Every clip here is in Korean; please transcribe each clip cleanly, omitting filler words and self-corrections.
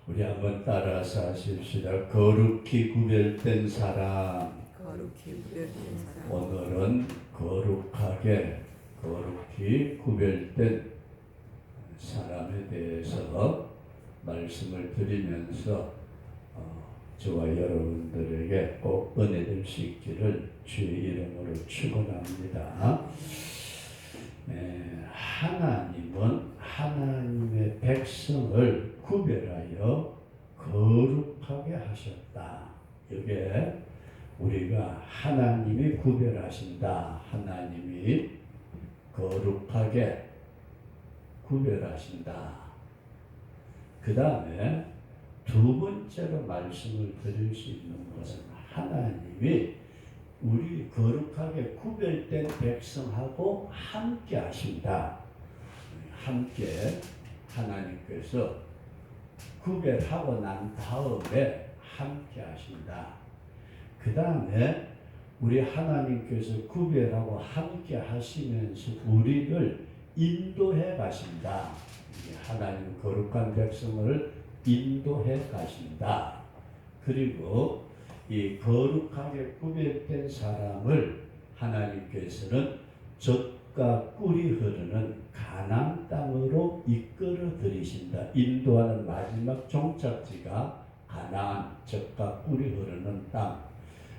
우리 한번 따라서 하십시다. 거룩히 구별된 사람. 거룩히 구별된 사람. 오늘은 거룩하게 거룩히 구별된 사람에 대해서 말씀을 드리면서 저와 여러분들에게 꼭 은혜될 수 있기를 주의 이름으로 축원합니다. 하나님은 하나님의 백성을 구별하여 거룩하게 하셨다. 이게 우리가 하나님이 구별하신다. 하나님이 거룩하게 구별하신다. 그 다음에 두 번째로 말씀을 드릴 수 있는 것은 하나님이 우리 거룩하게 구별된 백성하고 함께 하신다. 함께 하나님께서 구별하고 난 다음에 함께 하신다. 그 다음에 우리 하나님께서 구별하고 함께 하시면서 우리를 인도해 가신다. 하나님 거룩한 백성을 인도해 가신다. 그리고 이 거룩하게 구별된 사람을 하나님께서는 젖과 꿀이 흐르는 가나안 땅으로 이끌어 들이신다. 인도하는 마지막 종착지가 가나안, 젖과 꿀이 흐르는 땅.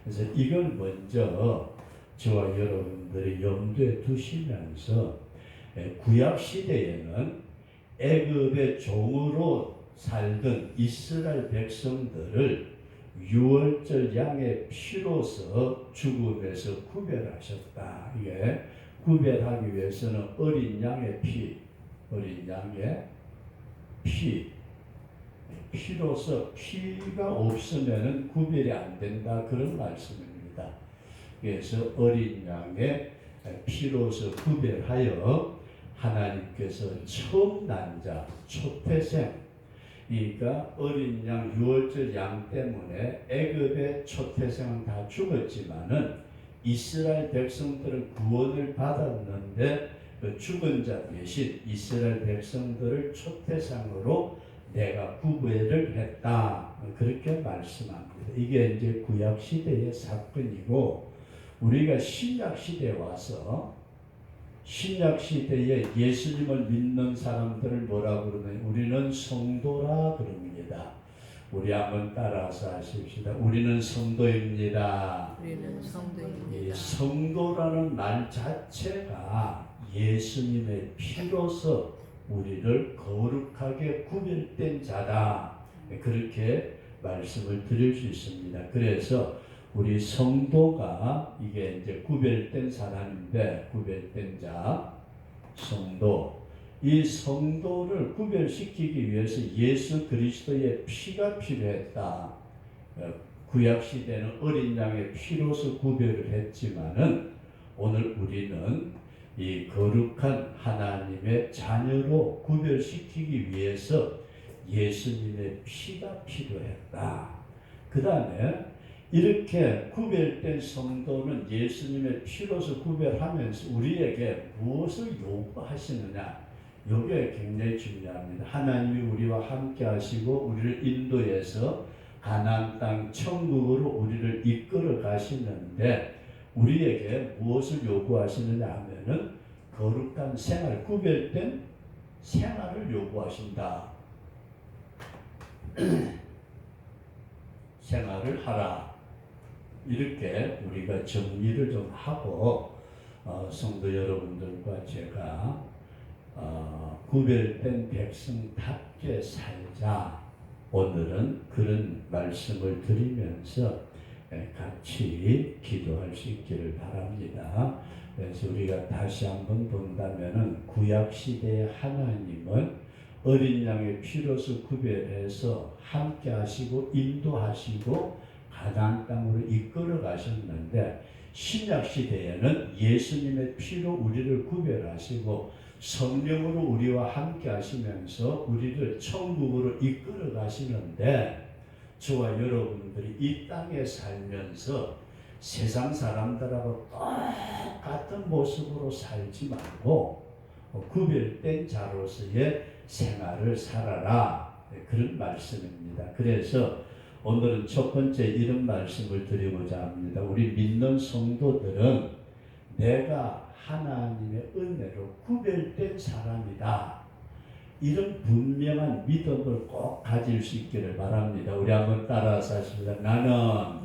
그래서 이걸 먼저 저와 여러분들이 염두에 두시면서 구약 시대에는 애굽의 종으로 살던 이스라엘 백성들을 유월절 양의 피로서 죽음에서 구별하셨다. 이게 구별하기 위해서는 어린 양의 피로서 피가 없으면은 구별이 안 된다. 그런 말씀입니다. 그래서 어린 양의 피로서 구별하여 하나님께서 처음 난 자, 초태생, 그러니까 어린 양, 유월절 양 때문에 애굽의 초태생은 다 죽었지만은 이스라엘 백성들은 구원을 받았는데 그 죽은 자 대신 이스라엘 백성들을 초태생으로 내가 구별을 했다. 그렇게 말씀합니다. 이게 이제 구약 시대의 사건이고, 우리가 신약 시대에 와서 신약 시대에 예수님을 믿는 사람들을 뭐라고 그러느냐? 우리는 성도라 그럽니다. 우리 한번 따라서 하십시다. 우리는 성도입니다. 우리는 성도입니다. 성도라는 말 자체가 예수님의 피로서 우리를 거룩하게 구별된 자다. 그렇게 말씀을 드릴 수 있습니다. 그래서 우리 성도가 이게 이제 구별된 사람인데, 구별된 자, 성도. 이 성도를 구별시키기 위해서 예수 그리스도의 피가 필요했다. 구약 시대는 어린 양의 피로서 구별을 했지만은 오늘 우리는 이 거룩한 하나님의 자녀로 구별시키기 위해서 예수님의 피가 필요했다. 그 다음에 이렇게 구별된 성도는 예수님의 피로서 구별하면서 우리에게 무엇을 요구하시느냐? 이게 굉장히 중요합니다. 하나님이 우리와 함께 하시고 우리를 인도해서 가나안 땅 천국으로 우리를 이끌어 가시는데 우리에게 무엇을 요구하시느냐 하면은 거룩한 생활, 구별된 생활을 요구하신다. 생활을 하라. 이렇게 우리가 정리를 좀 하고 성도 여러분들과 제가 구별된 백성답게 살자. 오늘은 그런 말씀을 드리면서 같이 기도할 수 있기를 바랍니다. 그래서 우리가 다시 한번 본다면은 구약 시대의 하나님은 어린 양의 피로서 구별해서 함께 하시고 인도하시고 가나안 땅으로 이끌어 가셨는데, 신약 시대에는 예수님의 피로 우리를 구별하시고 성령으로 우리와 함께 하시면서 우리를 천국으로 이끌어 가시는데, 저와 여러분들이 이 땅에 살면서 세상 사람들하고 똑같은 모습으로 살지 말고 구별된 자로서의 생활을 살아라. 그런 말씀입니다. 그래서 오늘은 첫 번째 이런 말씀을 드리고자 합니다. 우리 믿는 성도들은 내가 하나님의 은혜로 구별된 사람이다. 이런 분명한 믿음을 꼭 가질 수 있기를 바랍니다. 우리 한번 따라서 하십니다. 나는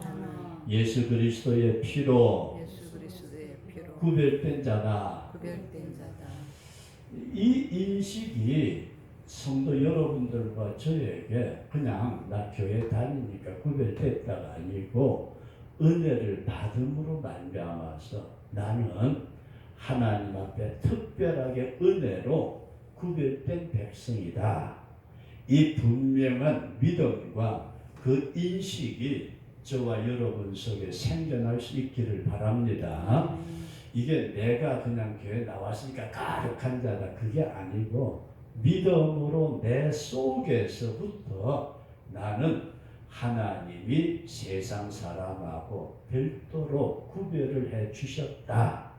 예수 그리스도의 피로 구별된 자다. 이 인식이 성도 여러분들과 저에게 그냥 나 교회 다니니까 구별됐다가 아니고 은혜를 받음으로 말미암아서 나는 하나님 앞에 특별하게 은혜로 구별된 백성이다. 이 분명한 믿음과 그 인식이 저와 여러분 속에 생겨날 수 있기를 바랍니다. 이게 내가 그냥 교회 나왔으니까 가득한 자다. 그게 아니고 믿음으로 내 속에서부터 나는 하나님이 세상 사람하고 별도로 구별을 해 주셨다.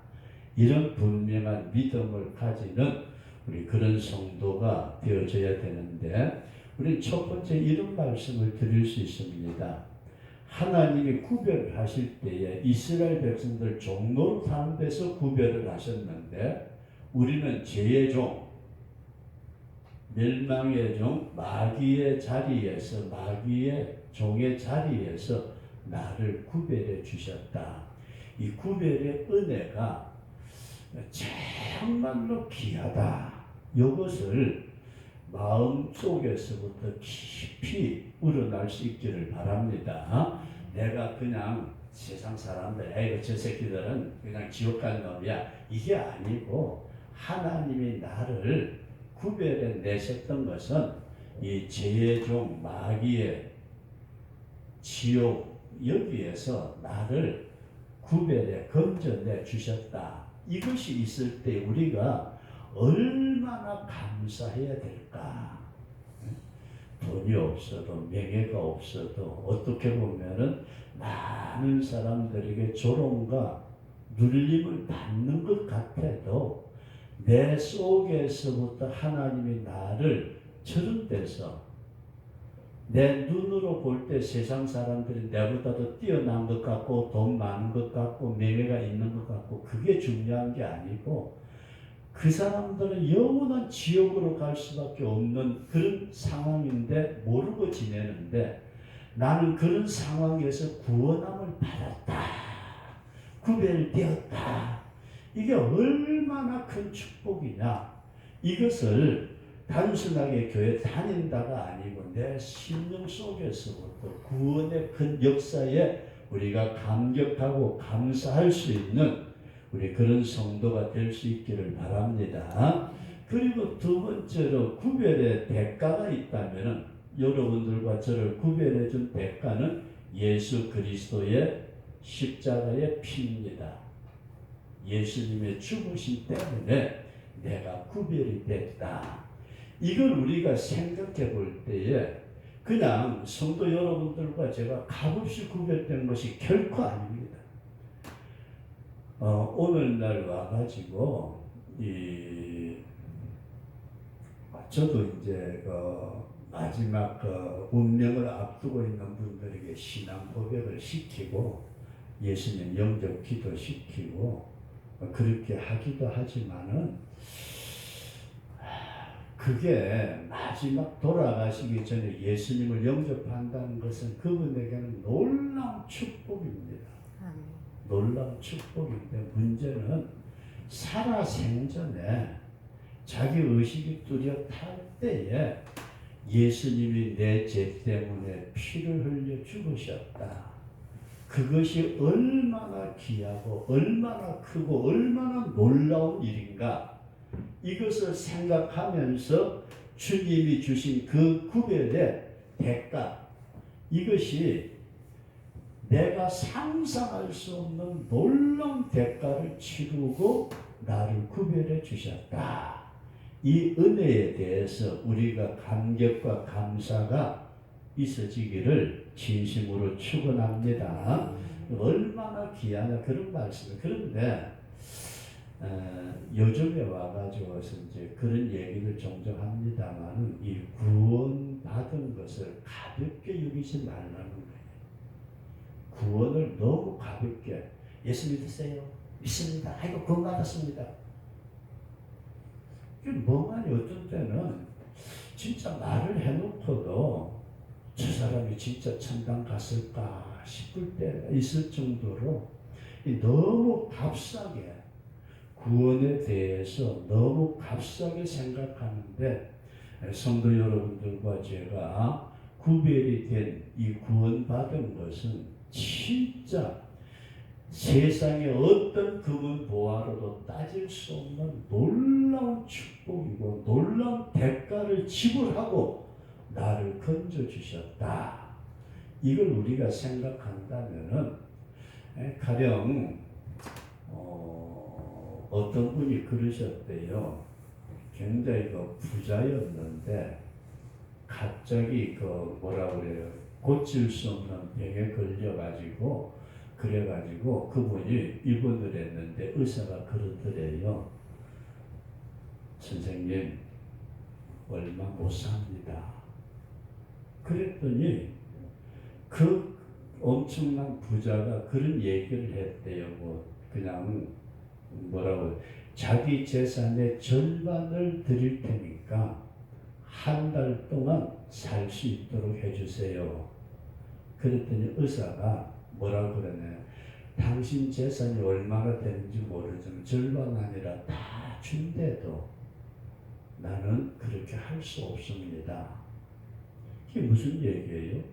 이런 분명한 믿음을 가지는 우리 그런 성도가 되어져야 되는데 우리 첫 번째 이런 말씀을 드릴 수 있습니다. 하나님이 구별을 하실 때에 이스라엘 백성들 종노릇 하는 데서 구별을 하셨는데 우리는 죄의 종, 멸망의 종, 마귀의 자리에서 마귀의 종의 자리에서 나를 구별해 주셨다. 이 구별의 은혜가 정말로 귀하다. 이것을 마음속에서부터 깊이 우러날 수 있기를 바랍니다. 내가 그냥 세상 사람들, 에이 저 새끼들은 그냥 지옥 갈 놈이야. 이게 아니고 하나님이 나를 구별해 내셨던 것은 이 죄의 종 마귀의 지옥 여기에서 나를 구별해 건져내 주셨다. 이것이 있을 때 우리가 얼마나 감사해야 될까? 돈이 없어도 명예가 없어도 어떻게 보면은 많은 사람들에게 조롱과 눌림을 받는 것 같아도 내 속에서부터 하나님이 나를 저런 데서 내 눈으로 볼 때 세상 사람들이 내보다도 뛰어난 것 같고 돈 많은 것 같고 명예가 있는 것 같고 그게 중요한 게 아니고 그 사람들은 영원한 지옥으로 갈 수밖에 없는 그런 상황인데 모르고 지내는데 나는 그런 상황에서 구원함을 받았다. 구별되었다. 이게 얼마나 큰 축복이냐. 이것을 단순하게 교회 다닌다가 아니고 내 심령 속에서부터 구원의 큰 역사에 우리가 감격하고 감사할 수 있는 우리 그런 성도가 될 수 있기를 바랍니다. 그리고 두 번째로 구별의 대가가 있다면 여러분들과 저를 구별해 준 대가는 예수 그리스도의 십자가의 피입니다. 예수님의 죽으심 때문에 내가 구별이 됐다. 이걸 우리가 생각해 볼 때에 그냥 성도 여러분들과 제가 값없이 구별된 것이 결코 아닙니다. 오늘날 와가지고 저도 이제 마지막 운명을 앞두고 있는 분들에게 신앙 고백을 시키고 예수님 영접 기도시키고 그렇게 하기도 하지만은 그게 마지막 돌아가시기 전에 예수님을 영접한다는 것은 그분에게는 놀라운 축복입니다. 놀라운 축복인데 문제는 살아생전에 자기 의식이 뚜렷할 때에 예수님이 내 죄 때문에 피를 흘려 죽으셨다. 그것이 얼마나 귀하고 얼마나 크고 얼마나 놀라운 일인가. 이것을 생각하면서 주님이 주신 그 구별의 대가, 이것이 내가 상상할 수 없는 놀라운 대가를 치르고 나를 구별해 주셨다. 이 은혜에 대해서 우리가 감격과 감사가 있어지기를 진심으로 축원합니다. 얼마나 귀하냐 그런 말씀을. 그런데 요즘에 와가지고서 이제 그런 얘기를 종종 합니다만 이 구원받은 것을 가볍게 여기지 말라는 거예요. 구원을 너무 가볍게 예수 믿으세요? 믿습니다. 아이고 구원 받았습니다. 멍하니 어떤 때는 진짜 말을 해놓고도 저 사람이 진짜 천당 갔을까 싶을 때가 있을 정도로 너무 값싸게 구원에 대해서 너무 값싸게 생각하는데 성도 여러분들과 제가 구별이 된 이 구원받은 것은 진짜 세상의 어떤 금은 보화로도 따질 수 없는 놀라운 축복이고 놀라운 대가를 지불하고 나를 건져주셨다. 이걸 우리가 생각한다면은 가령 어떤 분이 그러셨대요. 굉장히 부자였는데 갑자기 뭐라 그래요? 고칠 수 없는 병에 걸려가지고 그래가지고 그분이 입원을 했는데 의사가 그러더래요. 선생님 얼마 못 삽니다. 그랬더니 그 엄청난 부자가 그런 얘기를 했대요. 그냥 뭐라고 자기 재산의 절반을 드릴 테니까 한 달 동안 살 수 있도록 해주세요. 그랬더니 의사가 뭐라고 그러냐. 당신 재산이 얼마나 되는지 모르지만 절반 아니라 다 준대도 나는 그렇게 할 수 없습니다. 이게 무슨 얘기예요?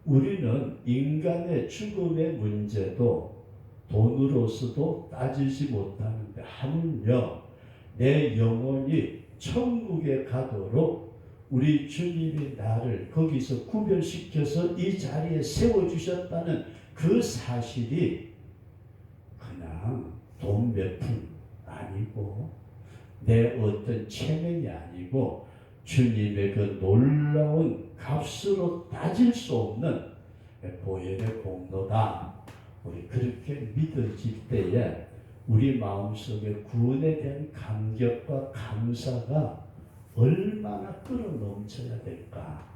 우리는 인간의 죽음의 문제도 돈으로서도 따지지 못하는데 하물며 내 영혼이 천국에 가도록 우리 주님이 나를 거기서 구별시켜서 이 자리에 세워주셨다는 그 사실이 그냥 돈 몇 푼 아니고 내 어떤 체면이 아니고 주님의 그 놀라운 값으로 따질 수 없는 보혈의 공로다. 우리 그렇게 믿어질 때에 우리 마음속에 구원에 대한 감격과 감사가 얼마나 끌어넘쳐야 될까.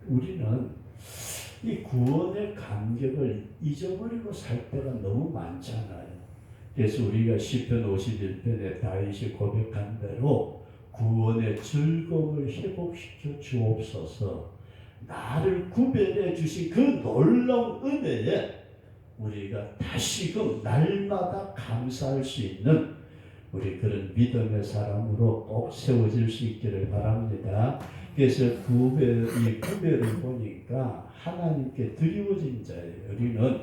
우리는 이 구원의 감격을 잊어버리고 살 때가 너무 많잖아요. 그래서 우리가 시편 51편에 다윗이 고백한 대로 구원의 즐거움을 회복시켜 주옵소서. 나를 구별해 주신 그 놀라운 은혜에 우리가 다시금 날마다 감사할 수 있는 우리 그런 믿음의 사람으로 꼭 세워질 수 있기를 바랍니다. 그래서 이 구별을 보니까 하나님께 드리워진 자예요. 우리는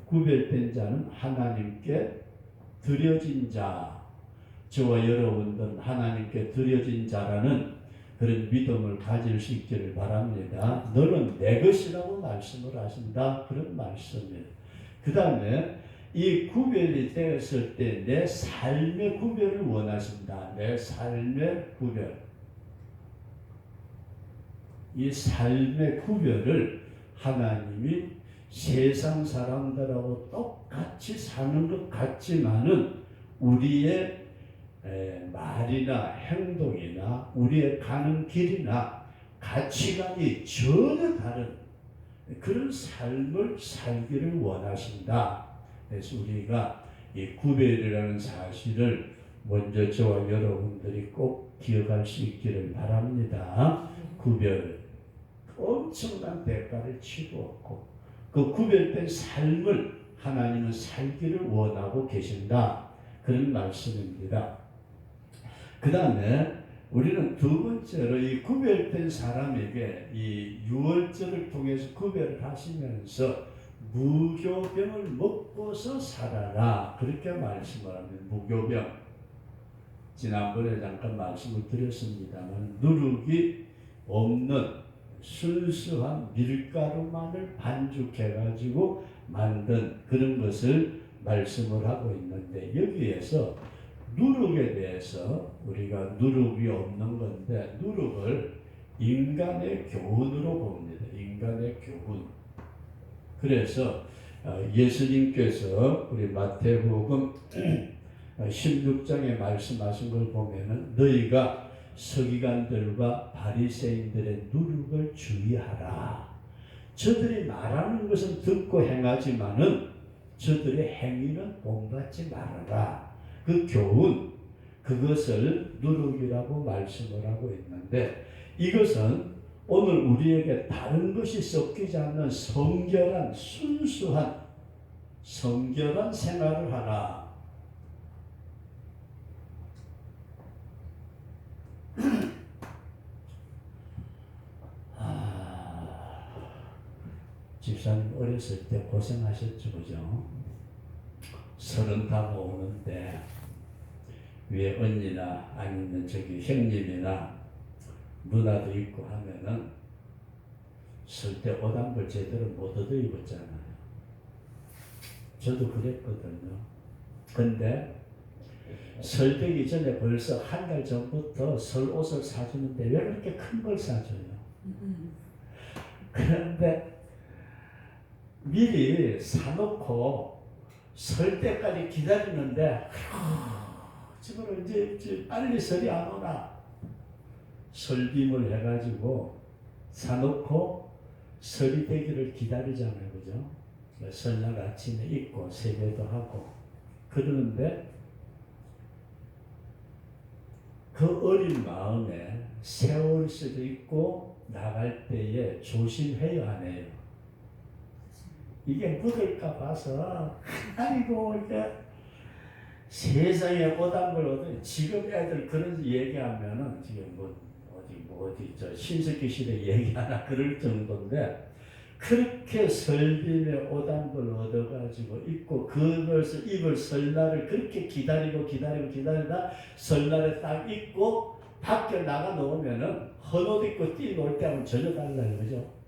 구별된 자는 하나님께 드려진 자, 저와 여러분들은 하나님께 드려진 자라는 그런 믿음을 가질 수 있기를 바랍니다. 너는 내 것이라고 말씀을 하신다. 그런 말씀이에요. 그 다음에 이 구별이 되었을 때 내 삶의 구별을 원하신다. 내 삶의 구별. 이 삶의 구별을 하나님이 세상 사람들하고 똑같이 사는 것 같지만은 우리의 말이나 행동이나 우리의 가는 길이나 가치관이 전혀 다른 그런 삶을 살기를 원하신다. 그래서 우리가 이 구별이라는 사실을 먼저 저와 여러분들이 꼭 기억할 수 있기를 바랍니다. 구별, 엄청난 대가를 치루었고 그 구별된 삶을 하나님은 살기를 원하고 계신다. 그런 말씀입니다. 그 다음에 우리는 두 번째로 이 구별된 사람에게 이 유월절을 통해서 구별을 하시면서 무교병을 먹고서 살아라. 그렇게 말씀을 합니다. 무교병. 지난번에 잠깐 말씀을 드렸습니다만 누룩이 없는 순수한 밀가루만을 반죽해가지고 만든 그런 것을 말씀을 하고 있는데 여기에서 누룩에 대해서 우리가 누룩이 없는 건데 누룩을 인간의 교훈으로 봅니다. 인간의 교훈. 그래서 예수님께서 우리 마태복음 16장에 말씀하신 걸 보면은 너희가 서기관들과 바리새인들의 누룩을 주의하라. 저들이 말하는 것은 듣고 행하지만은 저들의 행위는 본받지 말아라. 그 교훈, 그것을 누룩이라고 말씀을 하고 있는데, 이것은 오늘 우리에게 다른 것이 섞이지 않는 성결한 순수한 성결한 생활을 하라. 집사님 어렸을 때 고생하셨죠, 그죠? 30 다가 오는데 위에 언니나 아니면 저기 형님이나 누나도 있고 하면은 설때 옷한벌 제대로 못 얻어 입었잖아요. 저도 그랬거든요. 근데 설 되기 전에 벌써 한 달 전부터 설 옷을 사주는데 왜 그렇게 큰 걸 사줘요? 그런데 미리 사놓고 설 때까지 기다리는데 지금 이제 빨리 설이 안 오나 설빔을 해가지고 사놓고 설이 되기를 기다리잖아요, 그죠? 설날 아침에 입고 세배도 하고 그러는데 그 어린 마음에 세월 수도 있고 나갈 때에 조심해야 하네요. 이게 묻을까 봐서 아이고 이게 세상에 오단 걸 얻어. 지금 애들 그런 얘기하면은 지금 어디 저 신석기 시대 얘기하나 그럴 정도인데 그렇게 설빔에 오단 걸 얻어가지고 입고 그것을 입을 설날을 그렇게 기다리다 설날에 딱 입고 밖에 나가 놓으면은 헌옷 입고 뛰놀 때 하면 전혀 달라요, 그죠?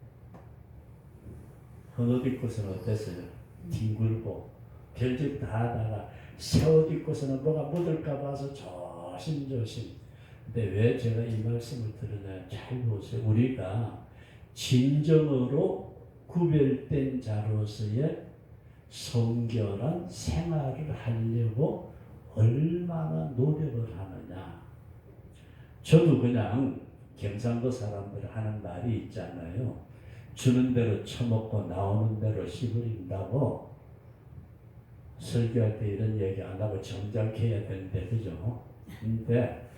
헌옷 입고서는 어땠어요? 뒹굴고 별짓 다 하다가 새 옷 입고서는 뭐가 묻을까 봐서 조심조심. 근데 왜 제가 이 말씀을 드리냐 잘 보세요. 우리가 진정으로 구별된 자로서의 성결한 생활을 하려고 얼마나 노력을 하느냐. 저도 그냥 경상도 사람들 하는 말이 있잖아요. 주는 대로 처먹고 나오는 대로 씨부린다고. 설교할 때 이런 얘기 안 하고 정작게 해야 되는데, 그죠? 근데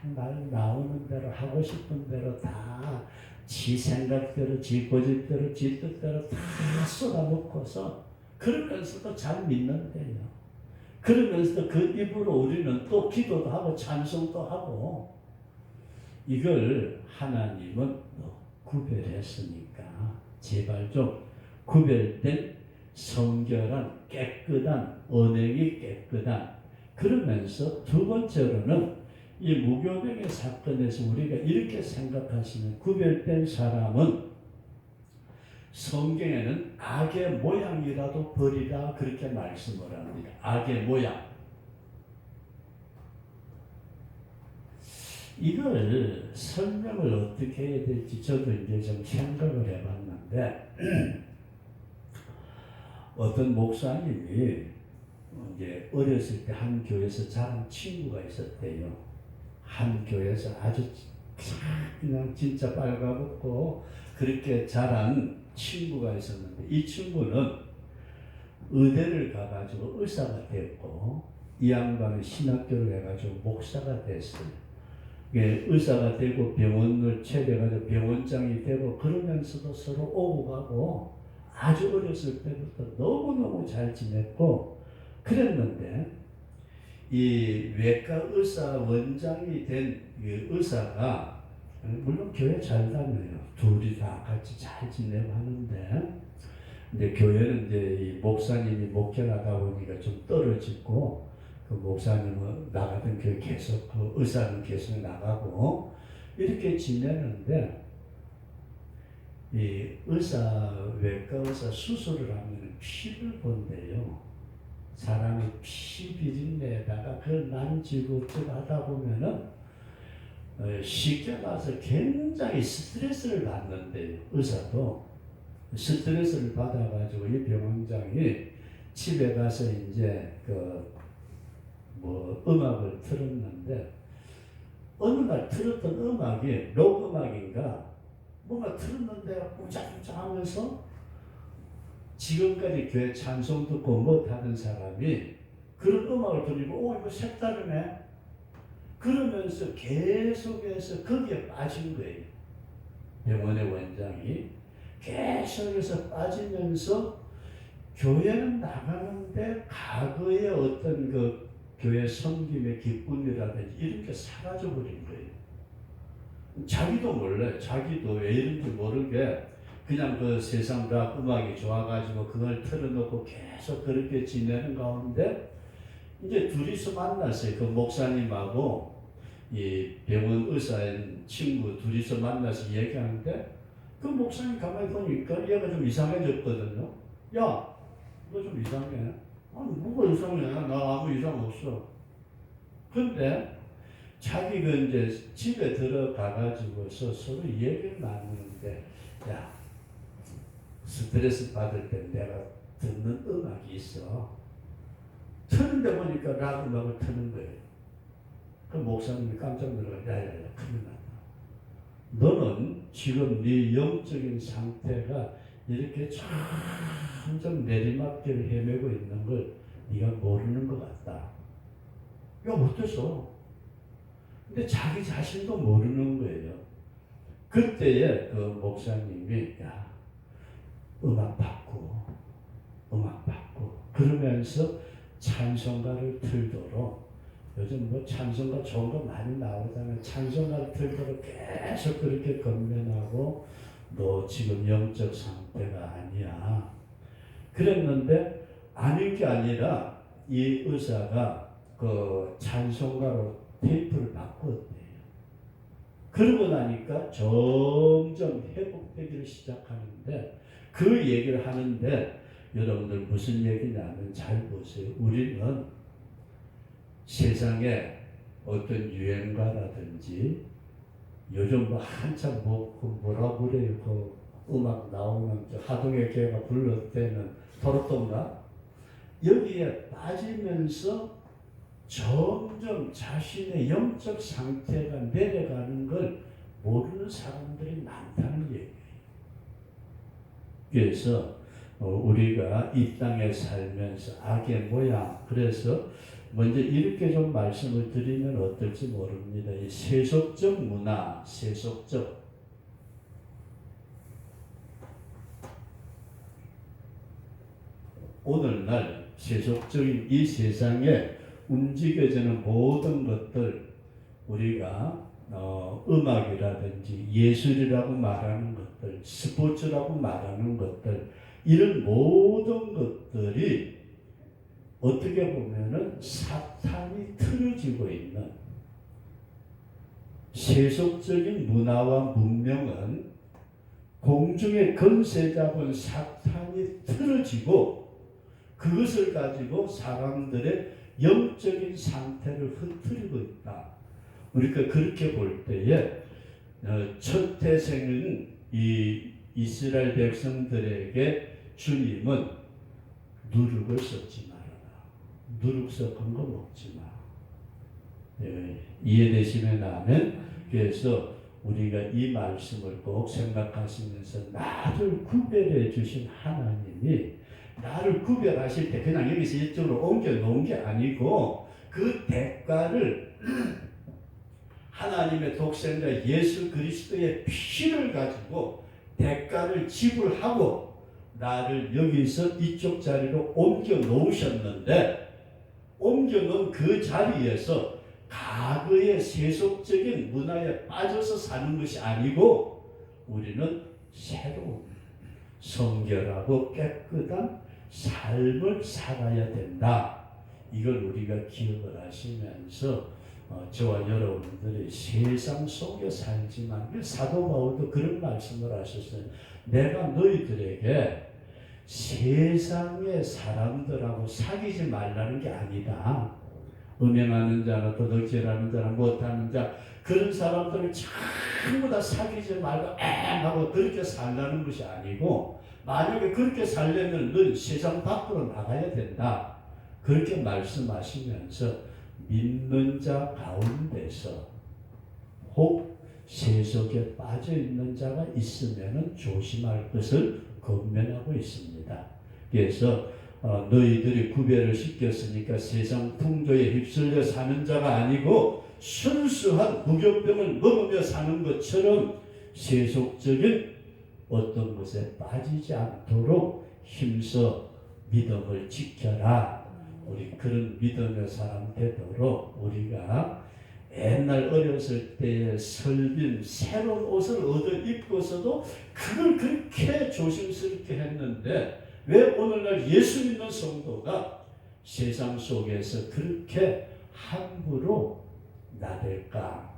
그냥 말 나오는 대로 하고 싶은 대로 다 지 생각대로 지 고집대로 지 뜻대로 다 쏟아놓고서 그러면서도 잘 믿는데요. 그러면서도 그 입으로 우리는 또 기도도 하고 찬송도 하고 이걸 하나님은 구별했으니까 제발 좀 구별된 성결한 깨끗한 언행이 깨끗한 그러면서 두 번째로는 이 무교병의 사건에서 우리가 이렇게 생각하시는 구별된 사람은 성경에는 악의 모양이라도 버리라 그렇게 말씀을 합니다. 악의 모양. 이걸 설명을 어떻게 해야 될지 저도 이제 좀 생각을 해봤는데 어떤 목사님이 이제 어렸을 때 한 교회에서 자란 친구가 있었대요. 한 교회에서 아주 그냥 진짜 빨가벗고 그렇게 자란 친구가 있었는데 이 친구는 의대를 가가지고 의사가 됐고 이 양반은 신학교를 해가지고 목사가 됐어요. 의사가 되고 병원을 차려가지고 병원장이 되고 그러면서도 서로 오고 가고 아주 어렸을 때부터 너무너무 잘 지냈고 그랬는데 이 외과 의사 원장이 된 의사가 물론 교회 잘 다녀요. 둘이 다 같이 잘 지내고 하는데 근데 교회는 이제 이 목사님이 목회하다 보니까 좀 떨어지고 그 목사님은 나가던 교회 계속 그 의사는 계속 나가고 이렇게 지내는데 이 외과 의사 수술을 하면 피를 본대요. 사람이 피 비린내에다가 그걸 만지고 어쩌고 하다 보면은 쉽게 말해서 굉장히 스트레스를 받는데요. 의사도 스트레스를 받아가지고 이 병원장이 집에 가서 이제 음악을 틀었는데 어느 날 틀었던 음악이 록 음악인가 뭔가 틀었는데 우작우작 하면서 지금까지 교회 찬송 듣고 못하는 사람이 그런 음악을 들리고 이거 색다르네 그러면서 계속해서 거기에 빠진 거예요. 병원의 원장이 계속해서 빠지면서 교회는 나가는데 과거의 어떤 그 교회 섬김의 기쁨이라든지 이런 게 사라져버린 거예요. 자기도 몰래 자기도 왜 이런지 모르게 그냥 그 세상 락 음악이 좋아가지고 그걸 틀어놓고 계속 그렇게 지내는 가운데 이제 둘이서 만났어요. 그 목사님하고 이 병원 의사인 친구 둘이서 만나서 얘기하는데 그 목사님 가만히 보니까 얘가 좀 이상해졌거든요. 야, 너 좀 이상해. 아니 뭐가 이상해? 나 아무 이상 없어. 근데 자기가 이제 집에 들어가가지고서 서로 얘기를 나누는데 야 스트레스 받을 때 내가 듣는 음악이 있어. 트는데 보니까 락 음악을 트는 거예요. 그 목사님이 깜짝 놀라서 야야야 큰일 났다. 너는 지금 네 영적인 상태가 이렇게 점점 내리막길을 헤매고 있는 걸 네가 모르는 것 같다. 야 어때서? 근데 자기 자신도 모르는 거예요. 그때에 그 목사님이 야 음악 바꾸고 그러면서 찬송가를 틀도록 요즘 뭐 찬송가 좋은 거 많이 나오잖아요. 찬송가를 틀도록 계속 그렇게 건면하고 너 지금 영적 상태가 아니야. 그랬는데 아닌 게 아니라 이 의사가 그 찬송가로 테이프를 바꿨대요. 그러고 나니까 점점 회복되기를 시작하는데 그 얘기를 하는데 여러분들 무슨 얘기냐면 잘 보세요. 우리는 세상에 어떤 유행가라든지 요즘 뭐 한참 뭐라 그래요. 그 음악 나오는 하동의 교회가 불렀대는 토로똥가 여기에 빠지면서 점점 자신의 영적 상태가 내려가는 걸 모르는 사람들이 많다는 얘기예요. 그래서 우리가 이 땅에 살면서 악의 모양 그래서 먼저 이렇게 좀 말씀을 드리면 어떨지 모릅니다. 이 세속적 문화, 세속적 오늘날 세속적인 이 세상에 움직여지는 모든 것들 우리가 음악이라든지 예술이라고 말하는 것들, 스포츠라고 말하는 것들 이런 모든 것들이 어떻게 보면은 사탄이 틀어지고 있는 세속적인 문화와 문명은 공중의 권세 잡은 사탄이 틀어지고 그것을 가지고 사람들의 영적인 상태를 흐트리고 있다. 우리가 그렇게 볼 때에 첫 태생은 이 이스라엘 백성들에게 주님은 누룩을 섞지 말아라. 누룩 섞은 거 먹지 마. 이해되시면 아멘. 그래서 우리가 이 말씀을 꼭 생각하시면서 나를 구별해 주신 하나님이 나를 구별하실 때 그냥 여기서 이쪽으로 옮겨 놓은 게 아니고 그 대가를 하나님의 독생자 예수 그리스도의 피를 가지고 대가를 지불하고 나를 여기서 이쪽 자리로 옮겨 놓으셨는데 옮겨 놓은 그 자리에서 과거의 세속적인 문화에 빠져서 사는 것이 아니고 우리는 새로운 성결하고 깨끗한 삶을 살아야 된다. 이걸 우리가 기억을 하시면서 저와 여러분들이 세상 속에 살지만 사도 바울도 그런 말씀을 하셨어요. 내가 너희들에게 세상의 사람들하고 사귀지 말라는 게 아니다. 음행하는 자나 도둑질하는 자나 못하는 자 그런 사람들을 전부 다 사귀지 말고 하고 그렇게 살라는 것이 아니고 만약에 그렇게 살려면 넌 세상 밖으로 나가야 된다. 그렇게 말씀하시면서 믿는 자 가운데서 혹 세속에 빠져 있는 자가 있으면 조심할 것을 권면하고 있습니다. 그래서 너희들이 구별을 시켰으니까 세상 풍조에 휩쓸려 사는 자가 아니고 순수한 무교병을 먹으며 사는 것처럼 세속적인 어떤 것에 빠지지 않도록 힘써 믿음을 지켜라. 우리 그런 믿음의 사람 되도록 우리가 옛날 어렸을 때의 설빈 새로운 옷을 얻어 입고서도 그걸 그렇게 조심스럽게 했는데 왜 오늘날 예수 믿는 성도가 세상 속에서 그렇게 함부로 나댈까?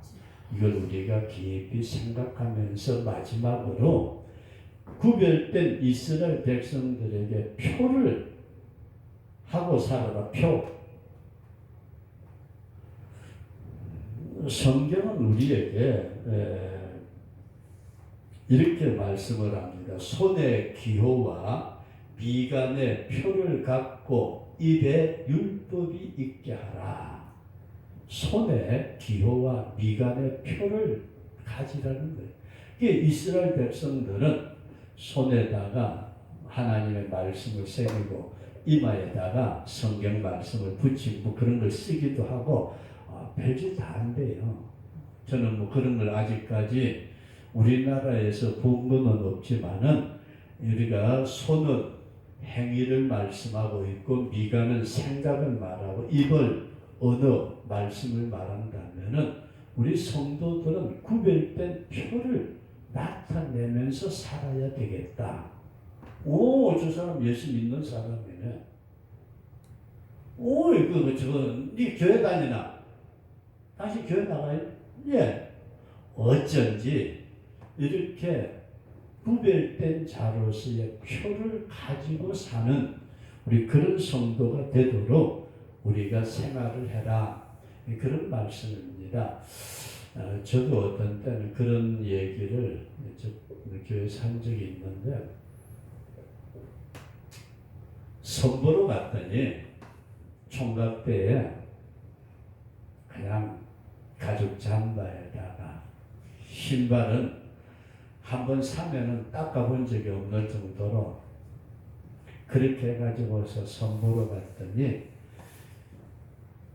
이걸 우리가 깊이 생각하면서 마지막으로 구별된 이스라엘 백성들에게 표를 하고 살아라. 표. 성경은 우리에게 이렇게 말씀을 합니다. 손의 기호와 미간의 표를 갖고 입에 율법이 있게 하라. 손에 기호와 미간의 표를 가지라는 거예요. 이게 이스라엘 백성들은 손에다가 하나님의 말씀을 새기고 이마에다가 성경 말씀을 붙이고 그런 걸 쓰기도 하고 별짓 다 안 돼요. 저는 뭐 그런 걸 아직까지 우리나라에서 본 건 없지만은 우리가 손은 행위를 말씀하고 있고 미간은 생각을 말하고 입을 언어 말씀을 말한다면은 우리 성도들은 구별된 표를 나타내면서 살아야 되겠다. 오, 저 사람 예수 믿는 사람이네. 오, 네 교회 다니나? 당신 교회 나가요? 예. 어쩐지 이렇게 구별된 자로서의 표를 가지고 사는 우리 그런 성도가 되도록 우리가 생활을 해라. 그런 말씀입니다. 저도 어떤 때는 그런 얘기를 교회에서 한 적이 있는데 선보러 갔더니 총각대에 그냥 가죽 잠바에다가 신발은 한번 사면은 닦아본 적이 없는 정도로 그렇게 해가지고서 선보러 갔더니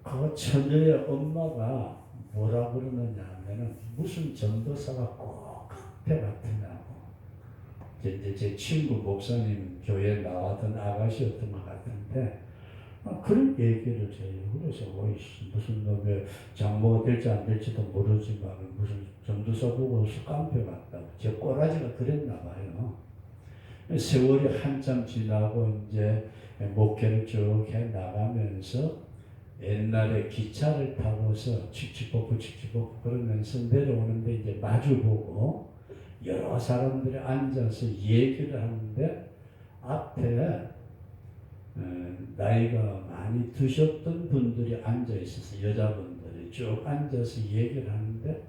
그 처녀의 엄마가 뭐라 그러느냐 하면은 무슨 전도사가 꼭 앞에 같으냐고. 이제 제 친구 목사님 교회에 나왔던 아가씨였던 것 같은데 그런 얘기를 해요. 그래서 무슨 놈의 장모가 될지 안 될지도 모르지만 무슨 전도사 보고 깡패 같다고. 제 꼬라지가 그랬나 봐요. 세월이 한참 지나고 이제 목회를 쭉 해 나가면서 옛날에 기차를 타고서 칙칙폭폭 그러면서 내려오는데 이제 마주보고 여러 사람들이 앉아서 얘기를 하는데 앞에 나이가 많이 드셨던 분들이 앉아 있어서 여자분들이 쭉 앉아서 얘기를 하는데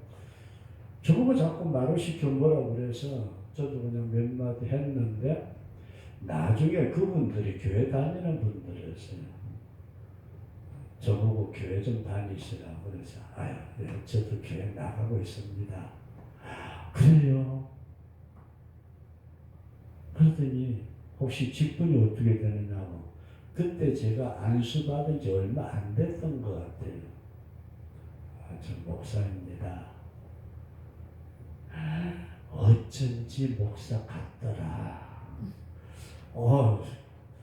저보고 자꾸 말을 시켜보라고 그래서 저도 그냥 몇 마디 했는데 나중에 그분들이 교회 다니는 분들이었어요. 저보고 교회 좀 다니시라고 그래서 아유 저도 교회 나가고 있습니다. 그래요. 그러더니 혹시 직분이 어떻게 되느냐고. 그때 제가 안수받은 지 얼마 안 됐던 것 같아요. 저 목사입니다. 어쩐지 목사 같더라.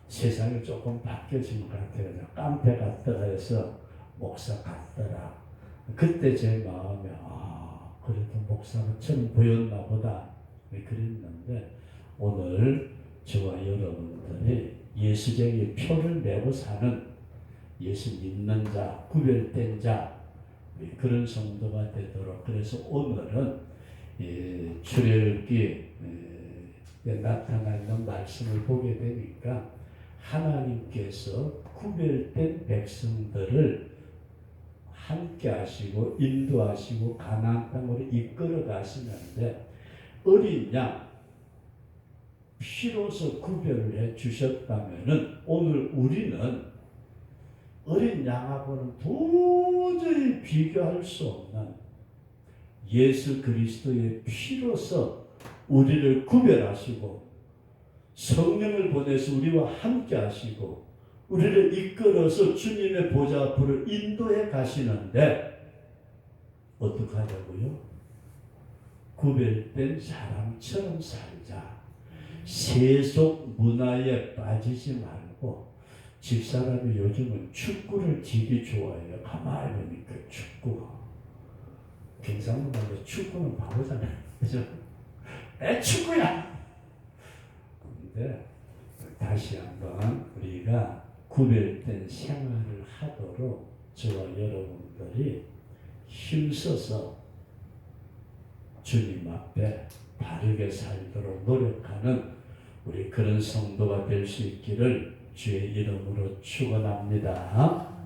세상이 조금 바뀌어진 것 같아요. 깡패 같더라 해서 목사 같더라. 그때 제 마음에 그래도 목사처럼 보였나 보다 그랬는데 오늘 저와 여러분들이 예수쟁이 표를 내고 사는 예수 믿는 자, 구별된 자 그런 성도가 되도록 그래서 오늘은 출애굽기에 나타나 있는 말씀을 보게 되니까 하나님께서 구별된 백성들을 함께 하시고 인도하시고 가나안 땅으로 이끌어 가시는데 어린 양 피로서 구별을 해 주셨다면은 오늘 우리는 어린 양하고는 도저히 비교할 수 없는 예수 그리스도의 피로서 우리를 구별하시고 성령을 보내서 우리와 함께 하시고 우리를 이끌어서 주님의 보좌 앞으로 인도해 가시는데 어떻게 하냐고요? 구별된 사람처럼 살자. 세속 문화에 빠지지 말고 집사람이 요즘은 축구를 되게 좋아해요. 가만히 보니까 축구. 경상도 말로 축구는 바보잖아요. 그죠? 에 축구야! 근데 다시 한번 우리가 구별된 생활을 하도록 저와 여러분들이 힘써서 주님 앞에 바르게 살도록 노력하는 우리 그런 성도가 될 수 있기를 주의 이름으로 축원합니다.